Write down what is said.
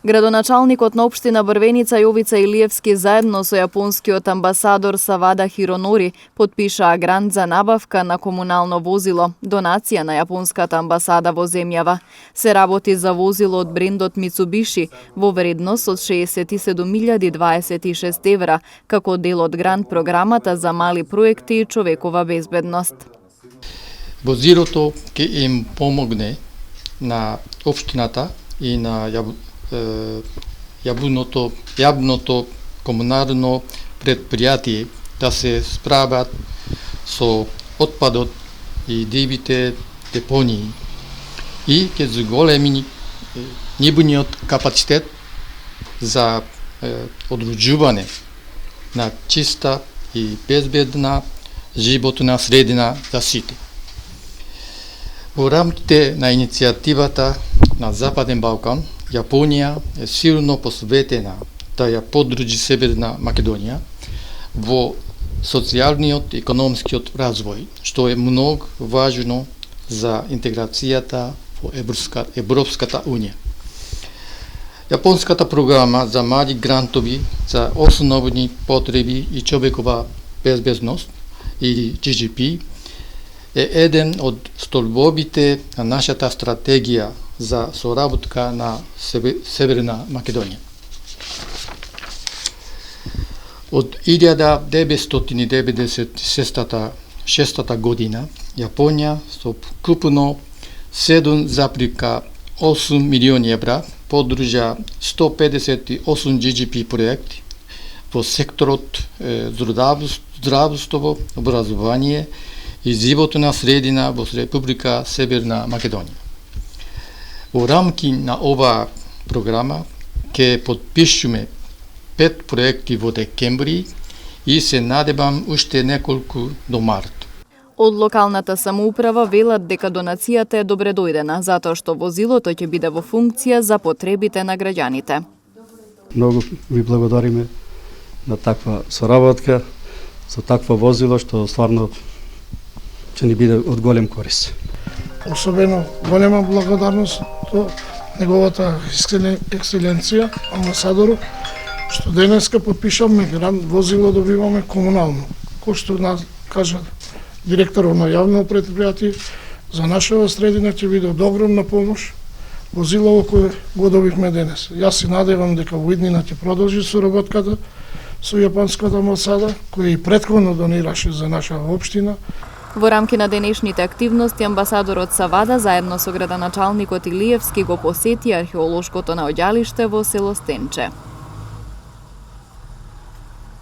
Градоначалникот на општина Брвеница Јовица Илиевски заедно со јапонскиот амбасадор Савада Хиронори подпишаа грант за набавка на комунално возило, донација на јапонската амбасада во земјава. Се работи за возило од брендот Мицубиши во вредност од 67.026 евра, како дел од грант програмата за мали проекти и човекова безбедност. Возилото ќе им помогне на општината и на јавното комунално предпријатие да се справат со отпадот и дивите депонии и ќе зголеми нивниот капацитет за одружување на чиста и безбедна животна средина за сите. Во рамките на иницијативата на Западен Балкан, Јапонија е силно посветена да ја поддржи Северна Македонија во социјалниот и економскиот развој, што е многу важно за интеграцијата во Европската Унија. Јапонската програма за мали грантови за основни потреби и човекова безбедност или GGP е еден од столбовите на нашата стратегија за соработка на Северна Македонија. Од 1996 година Јапонија со вкупно 7,8 милиони евра поддржа 158 GGP проекти во секторот здравство, образование и животна средина во Република Северна Македонија. Во рамки на оваа програма ќе подпишеме 5 проекти во декември и се надевам уште неколку до март. Од локалната самоуправа велат дека донацијата е добре дојдена, затоа што возилото ќе биде во функција за потребите на граѓаните. Многу ви благодариме на таква соработка, за такво возило што стварно ќе ни биде од голем корис. Особено голема благодарност до неговата екселенција, амбасадору, што денеска подпишавме грант возило добиваме комунално. Кој што кажа директорот на јавно предпријатие, за нашава средина ќе биде од огромна помош возилово кое го добивме денес. Јас се надевам дека во иднина ќе продолжи соработката со јапонската амбасада, која и претходно донираше за нашава општина. Во рамки на денешните активности, амбасадорот Савада заедно со градоначалникот Илиевски го посети археолошкото наоѓалиште во село Стенче.